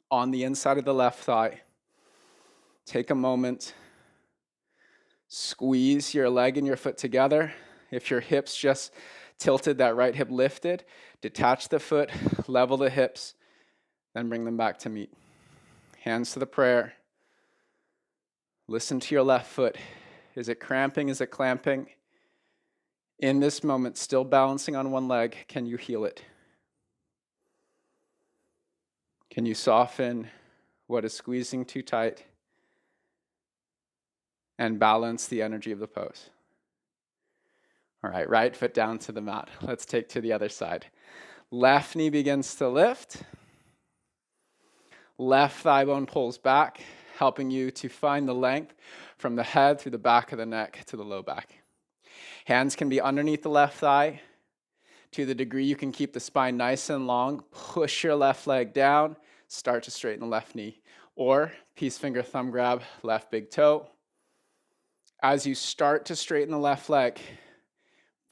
B: on the inside of the left thigh. Take a moment. Squeeze your leg and your foot together. If your hips just tilted, that right hip lifted, detach the foot, level the hips, then bring them back to meet. Hands to the prayer. Listen to your left foot. Is it cramping? Is it clamping? In this moment, still balancing on one leg, can you heal it? Can you soften what is squeezing too tight and balance the energy of the pose? All right, right foot down to the mat. Let's take to the other side. Left knee begins to lift. Left thigh bone pulls back, helping you to find the length from the head through the back of the neck to the low back. Hands can be underneath the left thigh. To the degree you can keep the spine nice and long, push your left leg down, start to straighten the left knee. Or peace finger thumb grab, left big toe. As you start to straighten the left leg,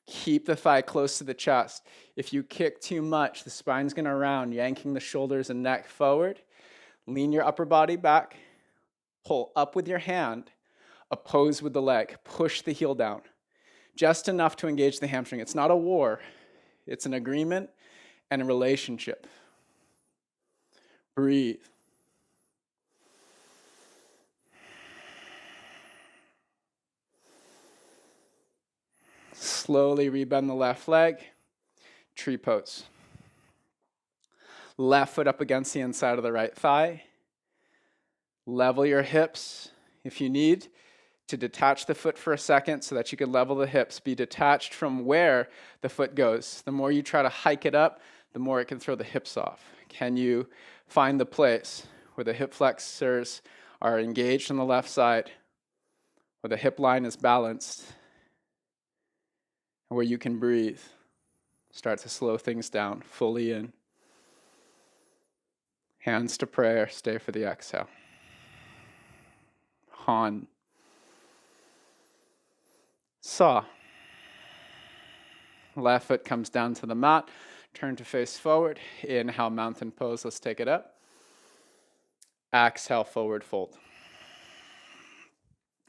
B: keep the thigh close to the chest. If you kick too much, the spine's going to round, yanking the shoulders and neck forward. Lean your upper body back. Pull up with your hand. Oppose with the leg. Push the heel down. Just enough to engage the hamstring. It's not a war. It's an agreement and a relationship. Breathe. Slowly rebend the left leg. Tree pose. Left foot up against the inside of the right thigh. Level your hips if you need to detach the foot for a second so that you can level the hips. Be detached from where the foot goes. The more you try to hike it up, the more it can throw the hips off. Can you find the place where the hip flexors are engaged on the left side, where the hip line is balanced, and where you can breathe? Start to slow things down, fully in. Hands to prayer, stay for the exhale. Han. Saw. Left foot comes down to the mat. Turn to face forward. Inhale, mountain pose. Let's take it up. Exhale, forward fold.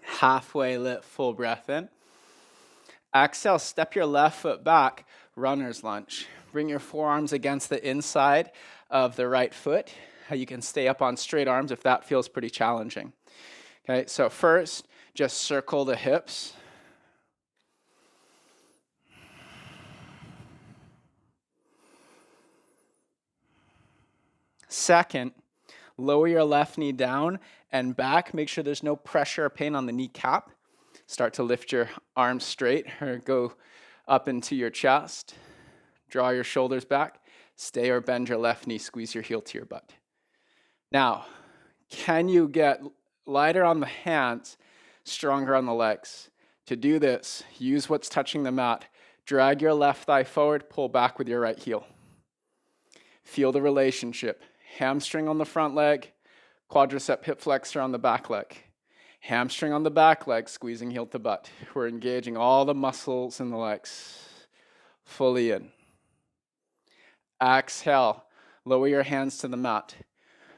B: Halfway lift, full breath in. Exhale, step your left foot back, runner's lunge. Bring your forearms against the inside of the right foot. You can stay up on straight arms if that feels pretty challenging. Okay, so first, just circle the hips. Second, lower your left knee down and back. Make sure there's no pressure or pain on the kneecap. Start to lift your arms straight or go up into your chest. Draw your shoulders back. Stay or bend your left knee. Squeeze your heel to your butt. Now, can you get lighter on the hands, stronger on the legs? To do this, use what's touching the mat. Drag your left thigh forward, pull back with your right heel. Feel the relationship. Hamstring on the front leg, quadricep hip flexor on the back leg. Hamstring on the back leg, squeezing heel to butt. We're engaging all the muscles in the legs. Fully in. Exhale, lower your hands to the mat.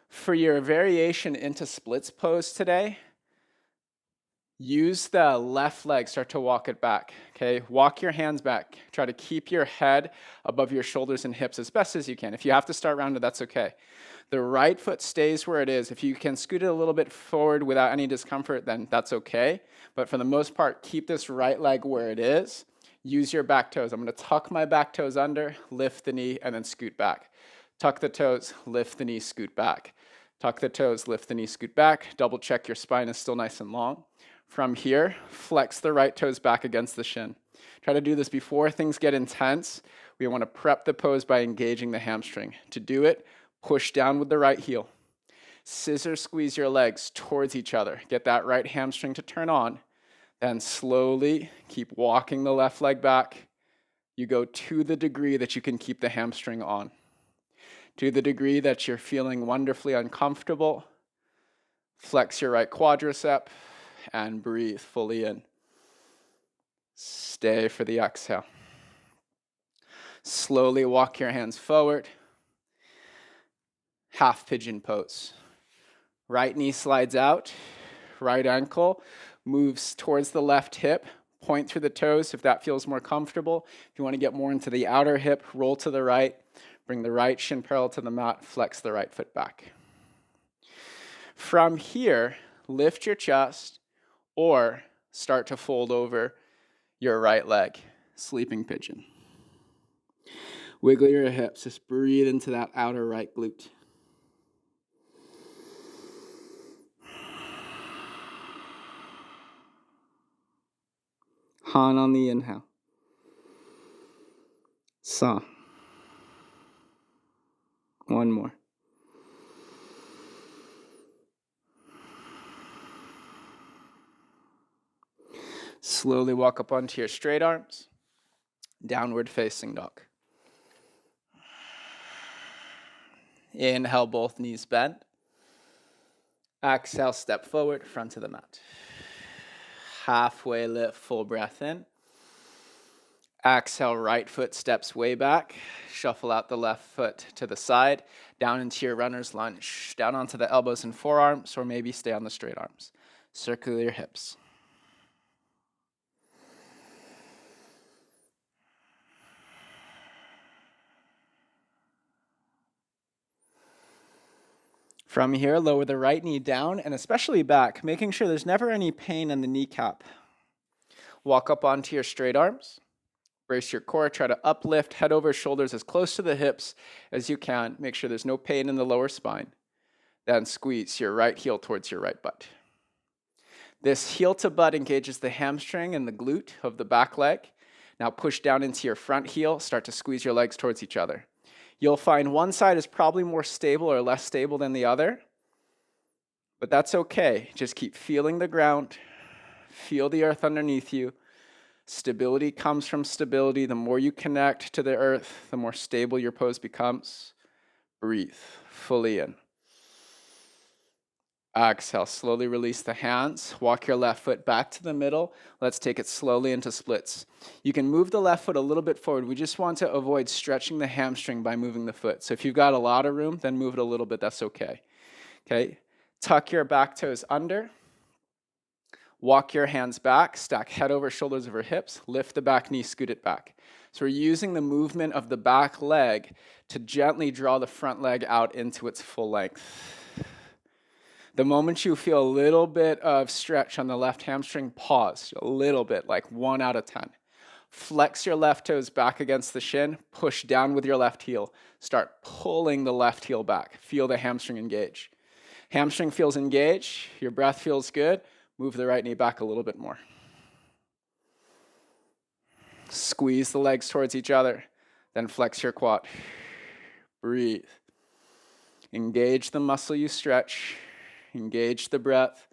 B: For your variation into splits pose today, use the left leg, start to walk it back, okay? Walk your hands back. Try to keep your head above your shoulders and hips as best as you can. If you have to start rounded, that's okay. The right foot stays where it is. If you can scoot it a little bit forward without any discomfort, then that's okay. But for the most part, keep this right leg where it is. Use your back toes. I'm gonna tuck my back toes under, lift the knee, and then scoot back. Tuck the toes, lift the knee, scoot back. Tuck the toes, lift the knee, scoot back. Double check your spine is still nice and long. From here, flex the right toes back against the shin. Try to do this before things get intense. We want to prep the pose by engaging the hamstring. To do it, push down with the right heel. Scissor squeeze your legs towards each other. Get that right hamstring to turn on. Then slowly keep walking the left leg back. You go to the degree that you can keep the hamstring on. To the degree that you're feeling wonderfully uncomfortable, flex your right quadricep and breathe fully in. Stay for the exhale. Slowly walk your hands forward. Half pigeon pose. Right knee slides out. Right ankle moves towards the left hip. Point through the toes if that feels more comfortable. If you want to get more into the outer hip, roll to the right. Bring the right shin parallel to the mat. Flex the right foot back. From here, lift your chest or start to fold over your right leg. Sleeping pigeon. Wiggle your hips. Just breathe into that outer right glute. Han on the inhale. Sa. One more. Slowly walk up onto your straight arms. Downward facing dog. Inhale, both knees bend. Exhale, step forward, front to the mat. Halfway lift, full breath in. Exhale, right foot steps way back. Shuffle out the left foot to the side. Down into your runner's lunge. Down onto the elbows and forearms, or maybe stay on the straight arms. Circle your hips. From here, lower the right knee down and especially back, making sure there's never any pain in the kneecap. Walk up onto your straight arms. Brace your core. Try to uplift head over shoulders as close to the hips as you can. Make sure there's no pain in the lower spine. Then squeeze your right heel towards your right butt. This heel to butt engages the hamstring and the glute of the back leg. Now push down into your front heel. Start to squeeze your legs towards each other. You'll find one side is probably more stable or less stable than the other, but that's okay. Just keep feeling the ground. Feel the earth underneath you. Stability comes from stability. The more you connect to the earth, the more stable your pose becomes. Breathe fully in. Exhale, slowly release the hands. Walk your left foot back to the middle. Let's take it slowly into splits. You can move the left foot a little bit forward. We just want to avoid stretching the hamstring by moving the foot. So if you've got a lot of room, then move it a little bit. That's okay. Okay. Tuck your back toes under. Walk your hands back, stack head over shoulders over hips, lift the back knee, scoot it back. So we're using the movement of the back leg to gently draw the front leg out into its full length. The moment you feel a little bit of stretch on the left hamstring, pause, a little bit, like 1 out of 10. Flex your left toes back against the shin, push down with your left heel. Start pulling the left heel back. Feel the hamstring engage. Hamstring feels engaged, your breath feels good. Move the right knee back a little bit more. Squeeze the legs towards each other, then flex your quad. Breathe. Engage the muscle you stretch. Engage the breath.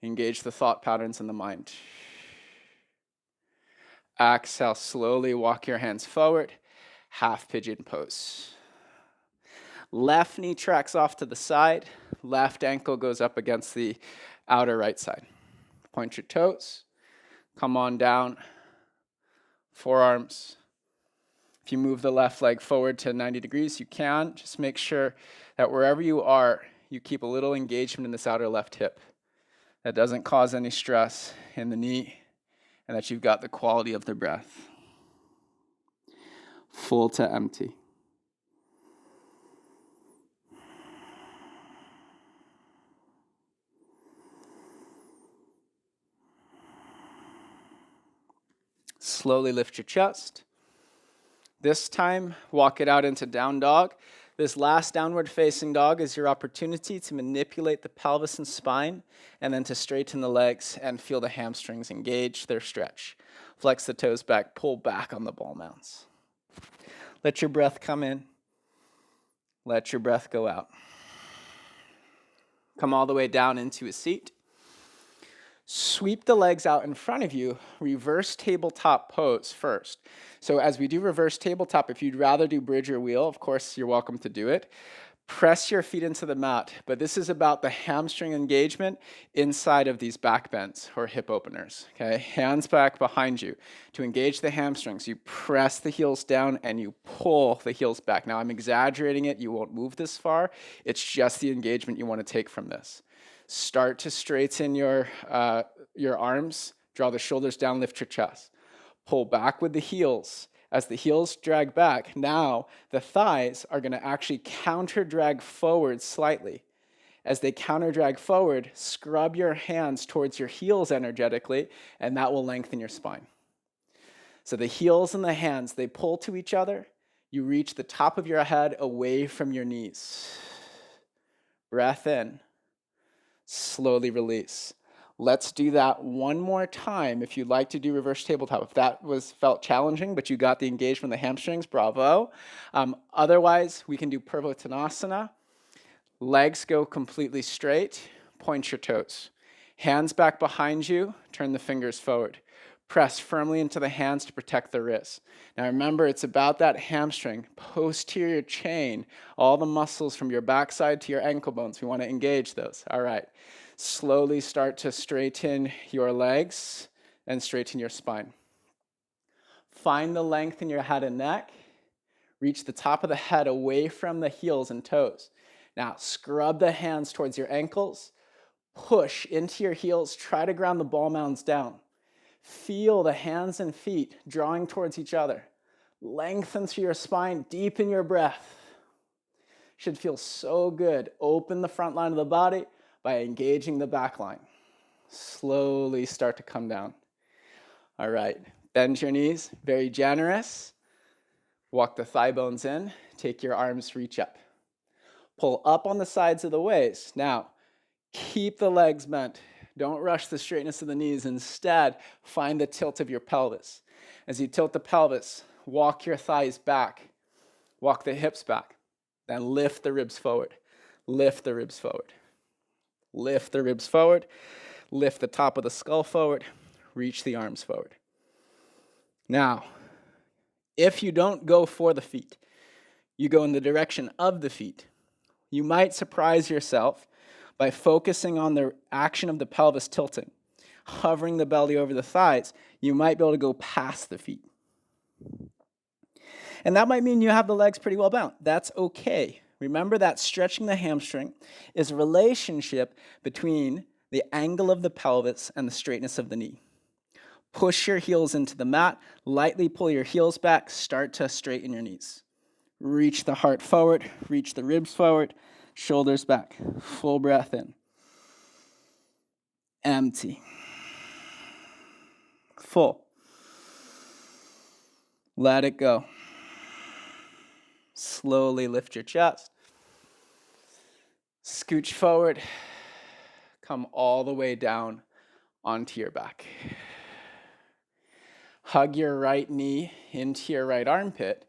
B: Engage the thought patterns in the mind. Exhale, slowly walk your hands forward. Half pigeon pose. Left knee tracks off to the side. Left ankle goes up against the outer right side. Point your toes. Come on down. Forearms. If you move the left leg forward to 90 degrees, you can. Just make sure that wherever you are, you keep a little engagement in this outer left hip. That doesn't cause any stress in the knee, and that you've got the quality of the breath. Full to empty. Slowly lift your chest. This time, walk it out into down dog. This last downward facing dog is your opportunity to manipulate the pelvis and spine, and then to straighten the legs and feel the hamstrings engage their stretch. Flex the toes back, pull back on the ball mounts. Let your breath come in. Let your breath go out. Come all the way down into a seat. Sweep the legs out in front of you, reverse tabletop pose first. So as we do reverse tabletop, if you'd rather do bridge or wheel, of course, you're welcome to do it. Press your feet into the mat, but this is about the hamstring engagement inside of these back bends or hip openers, okay? Hands back behind you. To engage the hamstrings, you press the heels down and you pull the heels back. Now, I'm exaggerating it. You won't move this far. It's just the engagement you want to take from this. Start to straighten your arms, draw the shoulders down, lift your chest. Pull back with the heels. As the heels drag back, now the thighs are going to actually counter drag forward slightly. As they counter drag forward, scrub your hands towards your heels energetically, and that will lengthen your spine. So the heels and the hands, they pull to each other. You reach the top of your head away from your knees. Breath in. Slowly release. Let's do that one more time if you'd like to do reverse tabletop. If that felt challenging, but you got the engagement of the hamstrings, bravo. Otherwise, we can do Purvottanasana. Legs go completely straight. Point your toes. Hands back behind you. Turn the fingers forward. Press firmly into the hands to protect the wrists. Now remember, it's about that hamstring, posterior chain, all the muscles from your backside to your ankle bones. We want to engage those. All right. Slowly start to straighten your legs and straighten your spine. Find the length in your head and neck. Reach the top of the head away from the heels and toes. Now scrub the hands towards your ankles. Push into your heels. Try to ground the ball mounds down. Feel the hands and feet drawing towards each other. Lengthen through your spine. Deepen your breath. Should feel so good. Open the front line of the body by engaging the back line. Slowly start to come down. All right, bend your knees, very generous. Walk the thigh bones in, take your arms, reach up. Pull up on the sides of the waist. Now, keep the legs bent. Don't rush the straightness of the knees. Instead, find the tilt of your pelvis. As you tilt the pelvis, walk your thighs back. Walk the hips back. Then lift the ribs forward. Lift the ribs forward. Lift the ribs forward, lift the top of the skull forward, reach the arms forward. Now, if you don't go for the feet, you go in the direction of the feet, you might surprise yourself by focusing on the action of the pelvis tilting. Hovering the belly over the thighs, you might be able to go past the feet. And that might mean you have the legs pretty well bound. That's okay. Remember that stretching the hamstring is a relationship between the angle of the pelvis, and the straightness of the knee. Push your heels into the mat, lightly pull your heels back, start to straighten your knees. Reach the heart forward, reach the ribs forward, shoulders back. Full breath in. Empty. Full. Let it go. Slowly lift your chest. Scooch forward. Come all the way down onto your back. Hug your right knee into your right armpit.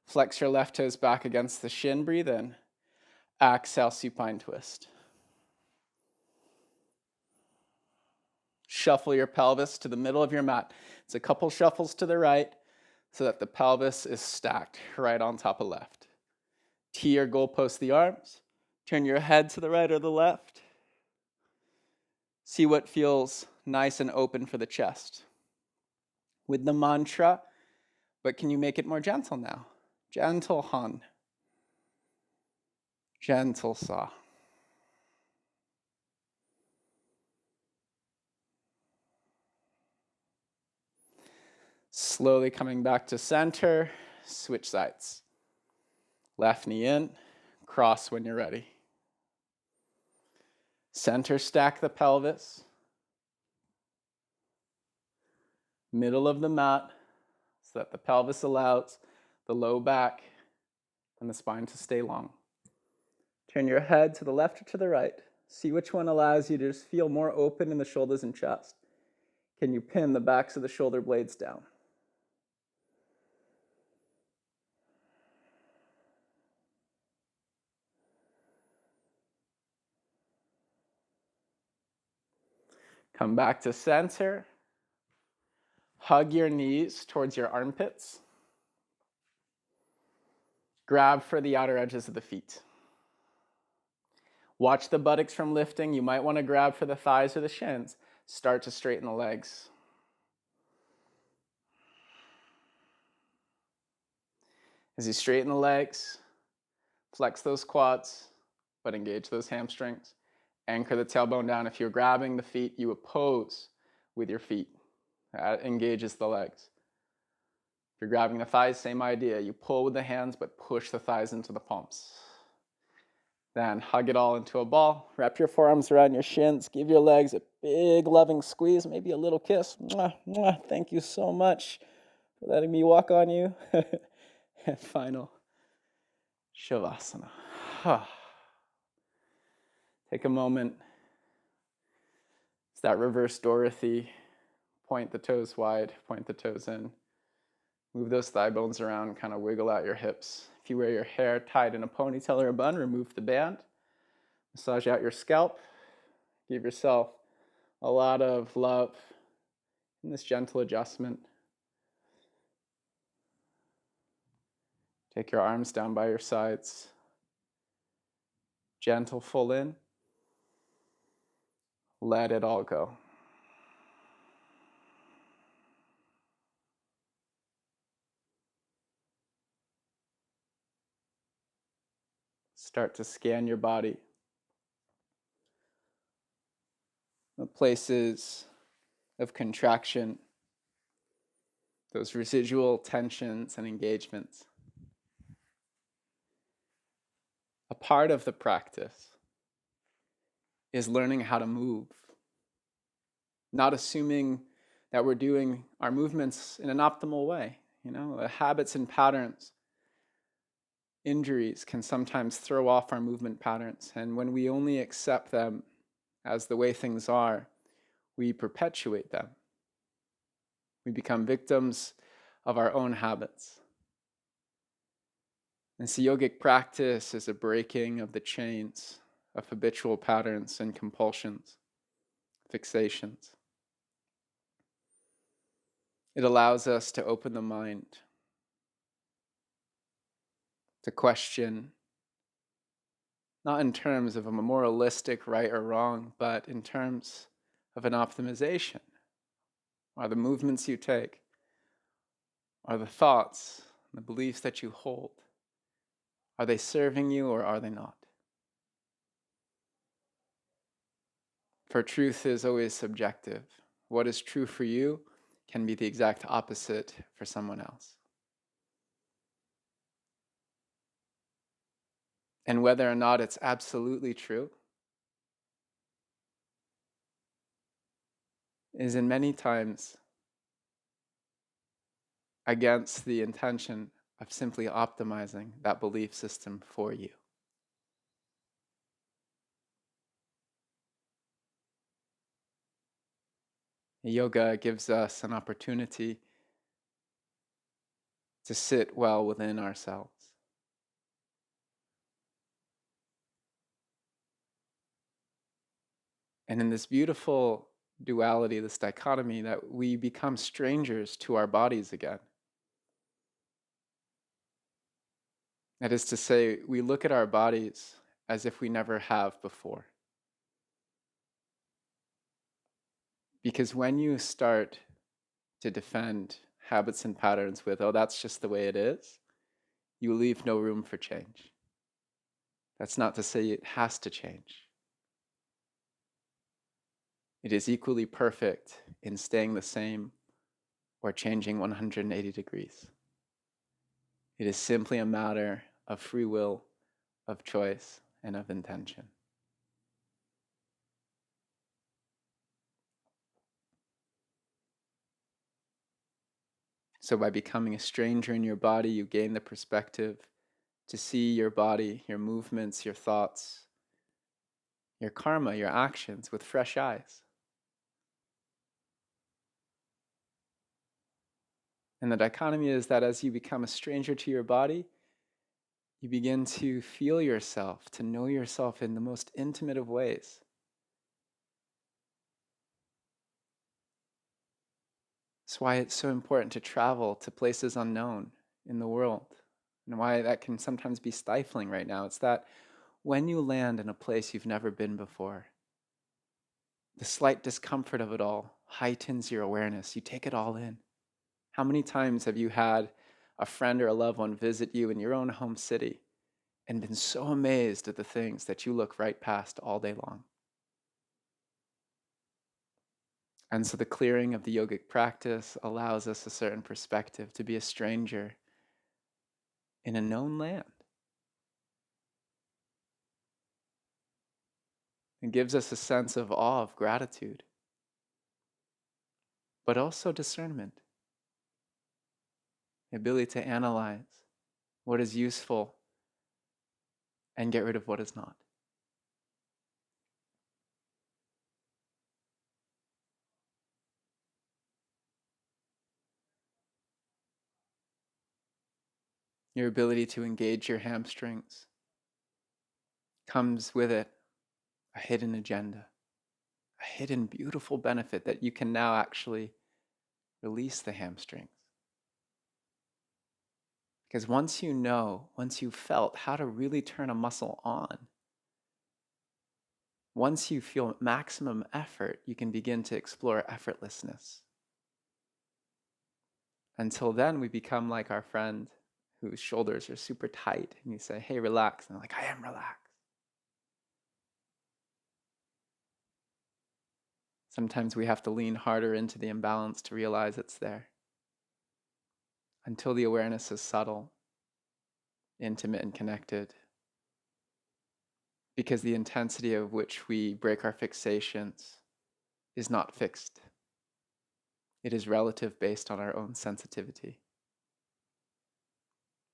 B: Flex your left toes back against the shin. Breathe in. Exhale, supine twist. Shuffle your pelvis to the middle of your mat. It's a couple shuffles to the right so that the pelvis is stacked right on top of left. Tee or goalpost the arms. Turn your head to the right or the left. See what feels nice and open for the chest. With the mantra, but can you make it more gentle now? Gentle Han. Gentle Sa. Slowly coming back to center, switch sides. Left knee in, cross when you're ready. Center stack the pelvis. Middle of the mat so that the pelvis allows the low back and the spine to stay long. Turn your head to the left or to the right. See which one allows you to just feel more open in the shoulders and chest. Can you pin the backs of the shoulder blades down? Come back to center. Hug your knees towards your armpits. Grab for the outer edges of the feet. Watch the buttocks from lifting. You might want to grab for the thighs or the shins. Start to straighten the legs. As you straighten the legs, flex those quads, but engage those hamstrings. Anchor the tailbone down. If you're grabbing the feet, you oppose with your feet. That engages the legs. If you're grabbing the thighs, same idea. You pull with the hands, but push the thighs into the palms. Then hug it all into a ball. Wrap your forearms around your shins. Give your legs a big loving squeeze, maybe a little kiss. Mwah, mwah. Thank you so much for letting me walk on you. And final Shavasana. Take a moment. It's that reverse Dorothy. Point the toes wide, point the toes in. Move those thigh bones around, kind of wiggle out your hips. If you wear your hair tied in a ponytail or a bun, remove the band. Massage out your scalp. Give yourself a lot of love in this gentle adjustment. Take your arms down by your sides. Gentle full in. Let it all go. Start to scan your body. The places of contraction, those residual tensions and engagements. A part of the practice is learning how to move, not assuming that we're doing our movements in an optimal way. Habits and patterns, injuries can sometimes throw off our movement patterns, and when we only accept them as the way things are, we perpetuate them. We become victims of our own habits. And so yogic practice is a breaking of the chains of habitual patterns and compulsions, fixations. It allows us to open the mind, to question, not in terms of a moralistic right or wrong, but in terms of an optimization. Are the movements you take, are the thoughts, the beliefs that you hold, are they serving you or are they not? For truth is always subjective. What is true for you can be the exact opposite for someone else. And whether or not it's absolutely true is in many times against the intention of simply optimizing that belief system for you. Yoga gives us an opportunity to sit well within ourselves. And in this beautiful duality, this dichotomy, that we become strangers to our bodies again. That is to say, we look at our bodies as if we never have before. Because when you start to defend habits and patterns with, oh, that's just the way it is, you leave no room for change. That's not to say it has to change. It is equally perfect in staying the same or changing 180 degrees. It is simply a matter of free will, of choice, and of intention. So by becoming a stranger in your body, you gain the perspective to see your body, your movements, your thoughts, your karma, your actions with fresh eyes. And the dichotomy is that as you become a stranger to your body, you begin to feel yourself, to know yourself in the most intimate of ways. That's why it's so important to travel to places unknown in the world, and why that can sometimes be stifling right now. It's that when you land in a place you've never been before, the slight discomfort of it all heightens your awareness. You take it all in. How many times have you had a friend or a loved one visit you in your own home city and been so amazed at the things that you look right past all day long? And so the clearing of the yogic practice allows us a certain perspective to be a stranger in a known land. It gives us a sense of awe, of gratitude, but also discernment, the ability to analyze what is useful and get rid of what is not. Your ability to engage your hamstrings comes with it a hidden agenda, a hidden beautiful benefit that you can now actually release the hamstrings. Because once you know, once you've felt how to really turn a muscle on, once you feel maximum effort, you can begin to explore effortlessness. Until then, we become like our friend whose shoulders are super tight, and you say, hey, relax. And they're like, I am relaxed. Sometimes we have to lean harder into the imbalance to realize it's there. Until the awareness is subtle, intimate, and connected. Because the intensity of which we break our fixations is not fixed. It is relative based on our own sensitivity.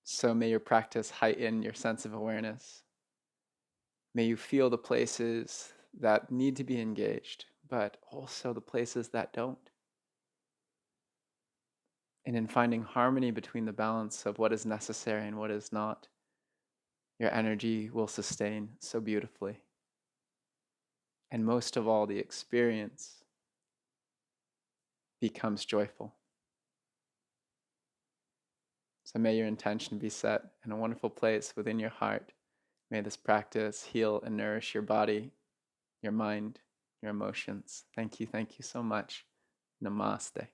B: So may your practice heighten your sense of awareness. May you feel the places that need to be engaged, but also the places that don't. And in finding harmony between the balance of what is necessary and what is not, your energy will sustain so beautifully. And most of all, the experience becomes joyful. So may your intention be set in a wonderful place within your heart. May this practice heal and nourish your body, your mind, your emotions. Thank you so much. Namaste.